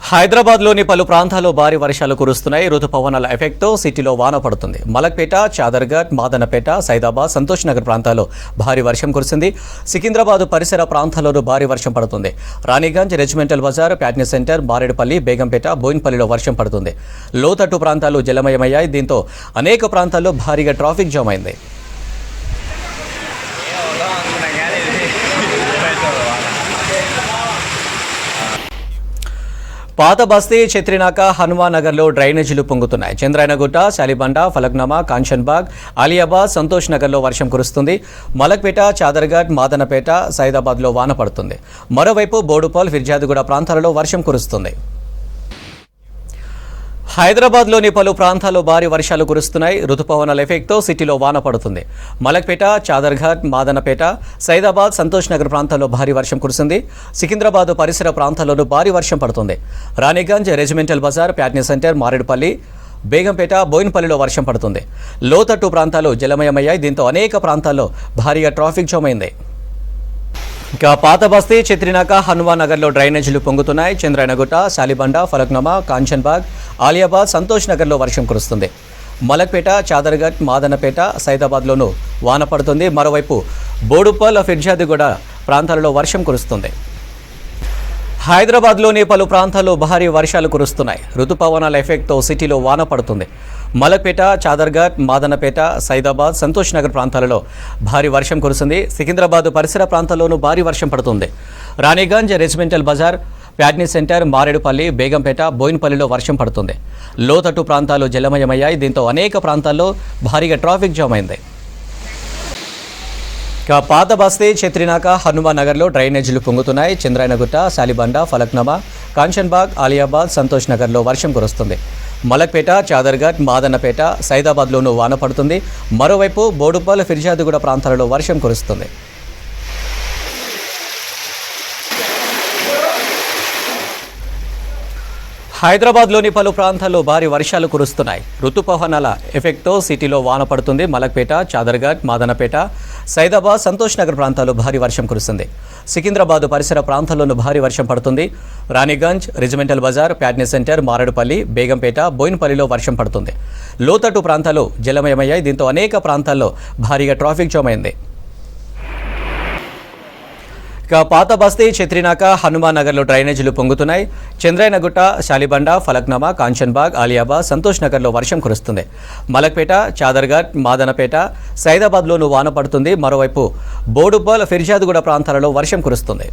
హైదరాబాద్లోని పలు ప్రాంతాల్లో భారీ వర్షాలు కురుస్తున్నాయి. రుతుపవనాల ఎఫెక్ట్తో సిటీలో వాన పడుతుంది. మలక్పేట, చాదర్ఘాట్, మాదనపేట, సైదాబాద్, సంతోష్ నగర్ ప్రాంతాల్లో భారీ వర్షం కురిసింది. సికింద్రాబాద్ పరిసర ప్రాంతాల్లోనూ భారీ వర్షం పడుతుంది. రాణిగంజ్, రెజిమెంటల్ బజార్, ప్యాట్నీ సెంటర్, మారేడుపల్లి, బేగంపేట, బోయిన్పల్లిలో వర్షం పడుతుంది. లోతట్టు ప్రాంతాలు జలమయమయ్యాయి. దీంతో అనేక ప్రాంతాల్లో భారీగా ట్రాఫిక్ జామ్ అయింది. పాత బస్తీ, చిత్రినాక, హనుమాన్ నగర్లో డ్రైనేజీలు పొంగుతున్నాయి. చంద్రాయనగుట్ట, శాలిబండ, ఫలక్నామా, కాంచన్బాగ్, అలియాబాద్, సంతోష్ నగర్లో వర్షం కురుస్తుంది. మలక్పేట, చాదర్ఘాట్, మాదనపేట, సైదాబాద్లో వాన పడుతుంది. మరోవైపు బోడుపల్, ఫిర్జాదిగూడ ప్రాంతాలలో వర్షం కురుస్తుంది. హైదరాబాద్లోని పలు ప్రాంతాల్లో భారీ వర్షాలు కురుస్తున్నాయి. రుతుపవనాల ఎఫెక్ట్తో సిటీలో వాన పడుతుంది. మలక్పేట, చాదర్ఘాట్, మాదనపేట, సైదాబాద్, సంతోష్ నగర్ ప్రాంతాల్లో భారీ వర్షం కురిసింది. సికింద్రాబాద్ పరిసర ప్రాంతాల్లోనూ భారీ వర్షం పడుతుంది. రాణిగంజ్, రెజిమెంటల్ బజార్, ప్యాట్నీ సెంటర్, మారేడుపల్లి, బేగంపేట, బోయిన్పల్లిలో వర్షం పడుతుంది. లోతట్టు ప్రాంతాలు జలమయమయ్యాయి. దీంతో అనేక ప్రాంతాల్లో భారీగా ట్రాఫిక్ జామ్ అయింది. ఇక పాత బస్తీ, చిత్రినాక, హనుమాన్ నగర్లో డ్రైనేజీలు పొంగుతున్నాయి. చంద్రాయనగుట్ట, శాలిబండ, ఫలక్నామా, కాంచన్బాగ్, ఆలియాబాద్, సంతోష్ నగర్లో వర్షం కురుస్తుంది. మలక్పేట, చాదర్ఘాట్, మాదనపేట, సైదాబాద్లోనూ వాన పడుతుంది. మరోవైపు బోడుపల్, ఫిర్జాదిగూడ ప్రాంతాలలో వర్షం కురుస్తుంది. హైదరాబాద్లోని పలు ప్రాంతాల్లో భారీ వర్షాలు కురుస్తున్నాయి. రుతుపవనాల ఎఫెక్ట్తో సిటీలో వాన పడుతుంది. మలక్పేట, చాదర్ఘాట్, మాదనపేట, సైదాబాద్, సంతోష్ నగర్ ప్రాంతాలలో భారీ వర్షం కురుస్తుంది. సికింద్రాబాద్ పరిసర ప్రాంతాల్లోనూ భారీ వర్షం పడుతుంది. రాణిగంజ్, రెజిమెంటల్ బజార్, ప్యాట్నీ సెంటర్, మారేడుపల్లి, బేగంపేట, బోయిన్పల్లిలో వర్షం పడుతుంది. లోతట్టు ప్రాంతాలు జలమయమయ్యాయి. దీంతో అనేక ప్రాంతాల్లో భారీగా ట్రాఫిక్ జామ్ అయింది. ఇక పాత బస్తీ, చిత్రినాక, హనుమాన్ నగర్లో డ్రైనేజీలు పొంగుతున్నాయి. చంద్రాయనగుట్ట, శాలిబండ, ఫలక్నామా, కాంచన్బాగ్, ఆలియాబాద్, సంతోష్ నగర్లో వర్షం కురుస్తుంది. మలక్పేట, చాదర్ఘాట్, మాదనపేట, సైదాబాద్లోనూ వాన పడుతుంది. మరోవైపు బోడుపల్, ఫిర్జాదిగూడ ప్రాంతాలలో వర్షం కురుస్తుంది. హైదరాబాద్లోని పలు ప్రాంతాల్లో భారీ వర్షాలు కురుస్తున్నాయి. రుతుపవనాల ఎఫెక్ట్తో సిటీలో వాన పడుతుంది. మలక్పేట, చాదర్ఘాట్, మాదనపేట, సైదాబాద్, సంతోష్ నగర్ ప్రాంతాల్లో భారీ వర్షం కురుస్తుంది. సికింద్రాబాద్ పరిసర ప్రాంతాల్లోనూ భారీ వర్షం పడుతుంది. రాణిగంజ్, రెజిమెంటల్ బజార్, ప్యాట్నీ సెంటర్, మారేడుపల్లి, బేగంపేట, బోయిన్పల్లిలో వర్షం పడుతుంది. లోతట్టు ప్రాంతాలు జలమయమయ్యాయి. దీంతో అనేక ప్రాంతాల్లో భారీగా ట్రాఫిక్ జామ్ అయింది. ఇక పాత బస్తీ, చిత్రినాక, హనుమాన్ నగర్లో డ్రైనేజీలు పొంగుతున్నాయి. చంద్రాయనగుట్ట, శాలిబండ, ఫలక్నామా, కాంచన్బాగ్, ఆలియాబాద్, సంతోష్ నగర్లో వర్షం కురుస్తుంది. మలక్పేట, చాదర్ఘాట్, మాదనపేట, సైదాబాద్లోనూ వాన పడుతుంది. మరోవైపు బోడుపల్, ఫిర్జాదిగూడ ప్రాంతాలలో వర్షం కురుస్తుంది.